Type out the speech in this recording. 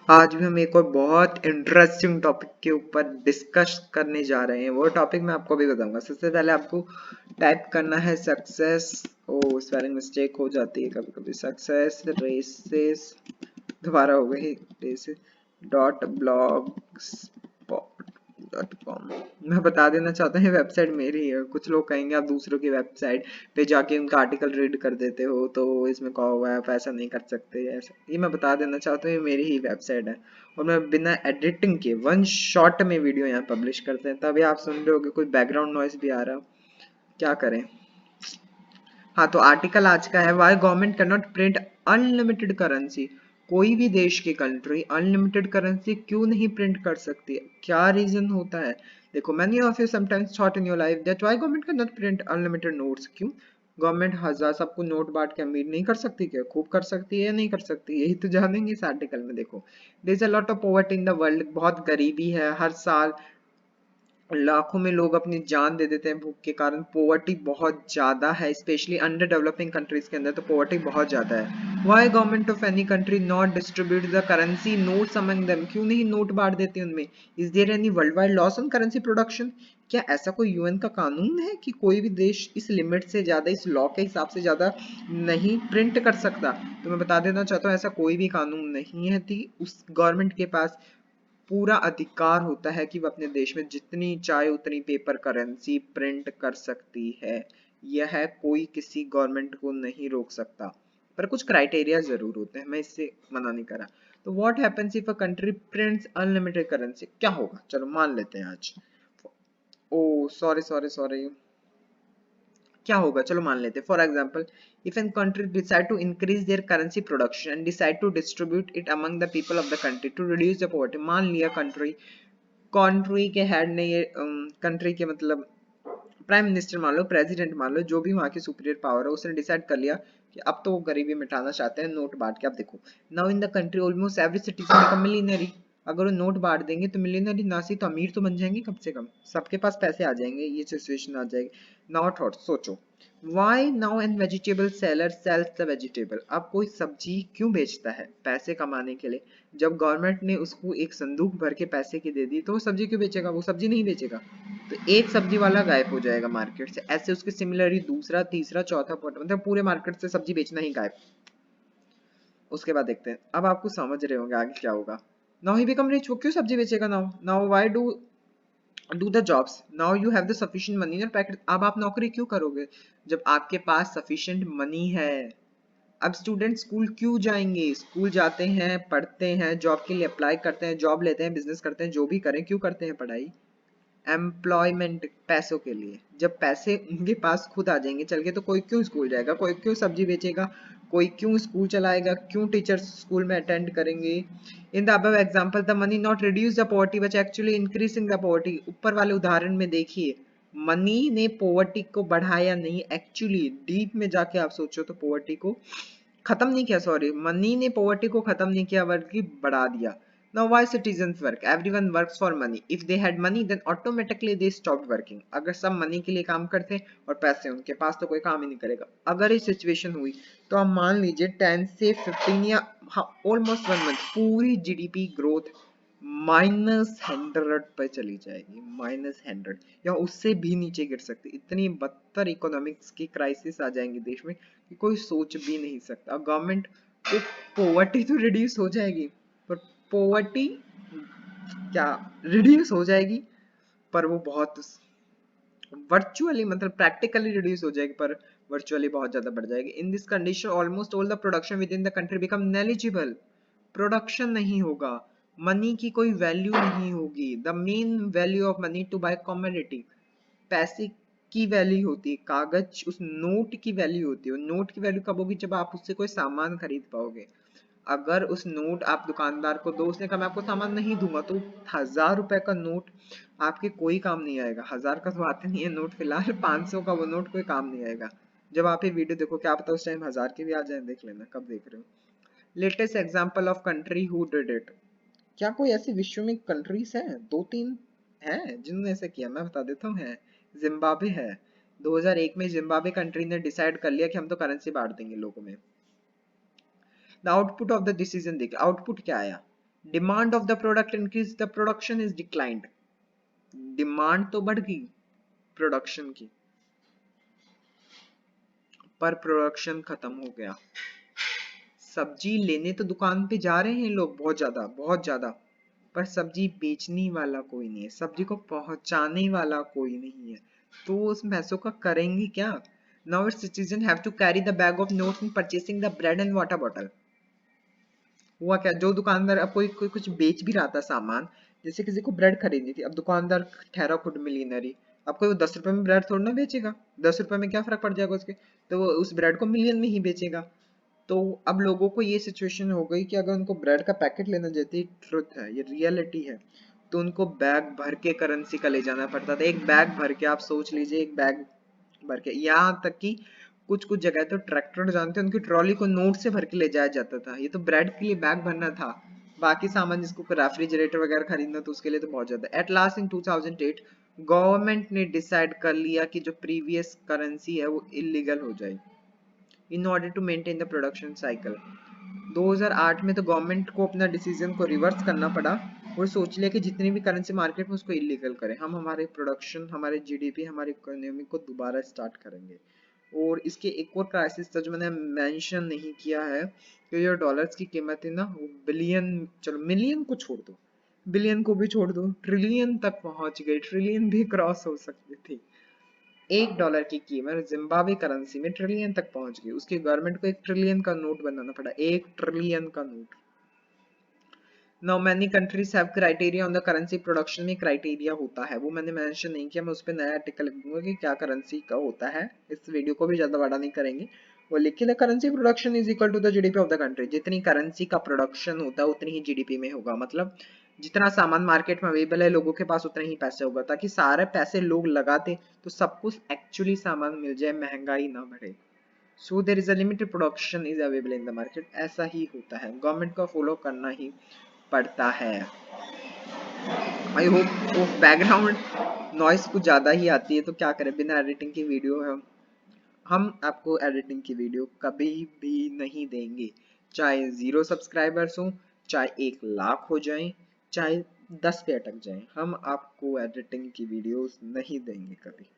आज भी हम एक और बहुत इंटरेस्टिंग टॉपिक के ऊपर डिस्कस करने जा रहे हैं। वो टॉपिक मैं आपको भी बताऊंगा। सबसे पहले आपको टाइप करना है सक्सेस। ओ स्पेलिंग मिस्टेक हो जाती है कभी कभी। सक्सेस रेसेस दोबारा हो गई रेसेस डॉट blogspot.com। मैं बता देना चाहता हूँ वेबसाइट मेरी है। कुछ लोग कहेंगे आप दूसरों की वेबसाइट पे जाके उनका आर्टिकल रीड कर देते हो तो इसमें कहा हुआ है आप ऐसा नहीं कर सकते। ऐसा ये मैं बता देना चाहता हूँ, ये मेरी ही वेबसाइट है और मैं बिना एडिटिंग के वन शॉट में वीडियो यहाँ पब्लिश करते हैं। तभी आप सुन रहे हो कि कोई बैकग्राउंड नॉइस भी आ रहा, क्या करें। हाँ, तो आर्टिकल आज का है why government can not print unlimited currency. कोई भी देश की कंट्री अनलिमिटेड करेंसी क्यों नहीं प्रिंट कर सकती है, क्या रीजन होता है। देखो, many of you sometimes thought in your life that why government can not print unlimited notes. क्यों गवर्नमेंट हजार सबको नोट बांट के अमीर नहीं कर सकती? क्या खूब कर सकती है या नहीं कर सकती? यही तो जानेंगे इस आर्टिकल में। देखो, there is a lot of poverty in the world. बहुत गरीबी है, हर साल लाखों में लोग अपनी जान दे देते हैं भूख के कारण। पोवर्टी बहुत ज्यादा है, स्पेशली अंडर डेवलपिंग कंट्रीज के अंदर तो पोवर्टी बहुत ज्यादा है। Why government of any country not distribute the currency notes among them. क्यों नहीं नोट बांट देते उनमें? Is there any world wide loss on currency production? क्या ऐसा कोई यूएन का कानून है कि कोई भी देश इस लिमिट से ज्यादा, इस लॉ के हिसाब से ज्यादा नहीं प्रिंट कर सकता? तो मैं बता देना चाहता हूँ ऐसा कोई भी कानून नहीं है कि उस गवर्नमेंट के पास पूरा अधिकार होता है कि वह अपने देश में जितनी चाहे उतनी पेपर करेंसी प्रिंट कर सकती है। यह कोई किसी गवर्नमेंट को नहीं रोक सकता, पर कुछ क्राइटेरिया जरूर होते हैं, मैं इससे मना नहीं कर रहा। तो what happens if a country prints unlimited currency? क्या होगा, चलो मान लेते हैं आज। ओ सॉरी सॉरी सॉरी, क्या होगा चलो मान लेते हैं। For example, if an country decide to increase their currency production and decide to distribute it among the people of the country to reduce the poverty. मान लिया कंट्री के हेड ने ये कंट्री के मतलब प्राइम मिनिस्टर मान लो, president मान लो, जो भी वहां की सुपीरियर पावर है, उसने डिसाइड कर लिया कि अब तो वो गरीबी मिटाना चाहते हैं नोट बांट के। अब देखो, now in the country almost every citizen become millionaire. अगर वो नोट बांट देंगे तो मिलियनरी ना सी तो अमीर तो बन जाएंगे, कम से कम सबके पास पैसे आ जाएंगे, ये सिचुएशन आ जाएगी। नाउ थॉट सोचो, why now an vegetable seller sells the vegetable. अब कोई सब्जी क्यों बेचता है? पैसे कमाने के लिए। जब गवर्नमेंट ने उसको एक संदूक भर के पैसे की दे दी तो वो सब्जी क्यों बेचेगा? वो सब्जी नहीं बेचेगा। तो एक सब्जी वाला गायब हो जाएगा मार्केट से, ऐसे उसके सिमिलरली दूसरा तीसरा चौथा पॉइंट, मतलब पूरे मार्केट से सब्जी बेचना ही गायब। उसके बाद देखते हैं, अब आपको समझ रहे होंगे आगे क्या होगा। Now he become rich. वो क्यों सब्जी बेचेगा? Now now why do the jobs, now you have the sufficient money in packet. अब आप नौकरी क्यों करोगे जब आपके पास सफिशिएंट मनी है? अब स्टूडेंट स्कूल क्यों जाएंगे? स्कूल जाते हैं, पढ़ते हैं, जॉब के लिए अप्लाई करते हैं, जॉब लेते हैं, बिजनेस करते हैं, जो भी करें, क्यों करते हैं पढ़ाई? एम्प्लॉयमेंट, पैसों के लिए। जब पैसे उनके पास खुद आ जाएंगे चल के तो कोई क्यों स्कूल जाएगा, कोई क्यों सब्जी बेचेगा, कोई क्यों स्कूल चलाएगा, क्यों टीचर्स स्कूल में अटेंड करेंगे। In the above example the money not reduce the poverty but actually increasing the poverty. ऊपर वाले उदाहरण में देखिए, मनी ने पॉवर्टी को बढ़ाया नहीं, एक्चुअली डीप में जाके आप सोचो तो पॉवर्टी को खत्म नहीं किया। सॉरी, मनी ने पॉवर्टी को खत्म नहीं किया बल्कि बढ़ा दिया। Now why citizens work? Everyone works for money. If they had money then automatically they stopped working. अगर सब मनी के लिए काम करते और पैसे उनके पास तो कोई काम ही नहीं करेगा। अगर ये सिचुएशन हुई तो आप मान लीजिए 10 से 15 या ऑलमोस्ट 1 मंथ पूरी जीडीपी ग्रोथ -100 पे चली जाएगी। -100 या उससे भी नीचे गिर सकती। इतनी बदतर इकोनॉमिक्स की क्राइसिस आ जाएंगी देश में कि कोई सोच भी नहीं सकता। गवर्नमेंट को पॉवर्टी तो रिड्यूस हो जाएगी, पर पॉवर्टी क्या रिड्यूस हो जाएगी, पर वो बहुत वर्चुअली मतलब प्रैक्टिकली रिड्यूस हो जाएगी, पर वर्चुअली बहुत ज्यादा बढ़ जाएगी। In this condition almost all the production with in the country become negligible. Production नहीं होगा, मनी की कोई वैल्यू नहीं होगी। The main value of money to buy commodity, पैसे की वैल्यू होती है, कागज उस नोट की वैल्यू होती है। नोट की वैल्यू कब होगी? जब आप उससे कोई सामान खरीद पाओगे। अगर उस नोट आप दुकानदार को दो, उसने कहा मैं आपको सामान नहीं दूंगा, तो 1000 रुपए का नोट आपके कोई काम नहीं आएगा। 1000 का तो आते नहीं है नोट फिलहाल, 500 का वो नोट कोई काम नहीं आएगा। जब आप ये वीडियो देखो, क्या पता उस टाइम 1000 के भी आ जाए, देख लेना कब देख रहे हो। Latest example of country who did it. क्या कोई ऐसी विश्व में कंट्रीज है? 2-3 है जिन्होंने ऐसे किया, मैं बता देता हूँ। है जिम्बाब्वे है। 2001 में जिम्बाब्वे कंट्री ने डिसाइड कर लिया कि हम तो करेंसी बांट देंगे लोगों में। The output of the decision देखिए, आउटपुट क्या आया। Demand of the product increase, the production is declined. Demand तो बढ़ गई प्रोडक्शन की, पर प्रोडक्शन खत्म हो गया। सब्जी लेने तो दुकान पे जा रहे हैं लोग बहुत ज्यादा, पर सब्जी बेचने वाला कोई नहीं है, सब्जी को पहुंचाने वाला कोई नहीं है, तो उस पैसों का करेंगे क्या? Now its citizen have to carry the bag of notes in purchasing the bread and water bottle. हुआ क्या, जो दुकानदार अब कोई कुछ बेच भी रहा था सामान, जैसे किसी को ब्रेड खरीदनी थी, अब दुकानदार ठहरा खुद मिलियनरी, अब कोई 10 रुपए में ब्रेड थोड़ा ना बेचेगा, 10 रुपए में क्या फर्क पड़ जाएगा उसके, तो वो उस ब्रेड को मिलियन में ही बेचेगा। तो अब लोगों को ये सिचुएशन हो गई कि अगर उनको ब्रेड का पैकेट लेना, जैसे ट्रुथ है, ये रियलिटी है, तो उनको बैग भर के करेंसी का ले जाना पड़ता था, एक बैग भर के, आप सोच लीजिए एक बैग भर के, यहाँ तक कि कुछ कुछ जगह तो ट्रैक्टर जानते हैं उनकी ट्रॉली को नोट से भर के ले जाया जाता था। ये तो ब्रेड के लिए बैग भरना था, बाकी सामान जिसको रेफ्रिजरेटर वगैरह खरीदना तो उसके लिए तो बहुत ज्यादा। एट लास्ट इन 2008 गवर्नमेंट ने डिसाइड कर लिया कि जो प्रीवियस करेंसी है वो इलीगल हो जाए in order to maintain the production cycle. 2008 में तो गवर्नमेंट को अपना डिसीजन को रिवर्स करना पड़ा और सोच लिया कि जितनी भी करेंसी मार्केट में उसको इलीगल करें, हम हमारे प्रोडक्शन, हमारे जीडीपी, हमारे इकोनॉमी को दोबारा स्टार्ट करेंगे। और इसके एक और क्राइसिस था जो मैंने मेंशन नहीं किया है, कि जो डॉलर्स की कीमत है ना वो बिलियन, चलो मिलियन को छोड़ दो, बिलियन को भी छोड़ दो, ट्रिलियन तक पहुंच गई, ट्रिलियन भी क्रॉस हो सकती थी। $1 की कीमत जिम्बाब्वे करेंसी में ट्रिलियन तक पहुंच गई, उसकी गवर्नमेंट को 1 ट्रिलियन का नोट बनाना पड़ा, 1 ट्रिलियन का note. Now many countries have criteria on the currency production, में क्राइटेरिया होता है, वो मैंने मेंशन नहीं किया, मैं उस पर नया आर्टिकल लिख दूंगा कि क्या करेंसी का होता है, इस वीडियो को भी ज्यादा बड़ा नहीं करेंगे। वो लिख के, currency production is equal to the GDP of the country, जितनी करेंसी का प्रोडक्शन होता है उतनी ही जीडीपी में होगा, मतलब जितना सामान मार्केट में अवेलेबल है लोगों के पास उतने ही पैसे होगा, ताकि सारे पैसे लोग लगाते तो सब कुछ एक्चुअली सामान मिल जाए, महंगाई ना बढ़े। So there is a limited production is available in the market, ऐसा ही होता है, गवर्नमेंट को फॉलो करना ही पड़ता है। आई होप वो बैकग्राउंड नॉइस कुछ ज़्यादा ही आती है, तो क्या करें, बिना एडिटिंग की वीडियो है, हम आपको एडिटिंग की वीडियो कभी भी नहीं देंगे, चाहे 0 सब्सक्राइबर्स हो, चाहे 1 लाख हो जाए, चाहे 10 पे अटक जाए, हम आपको एडिटिंग की वीडियोस नहीं देंगे कभी।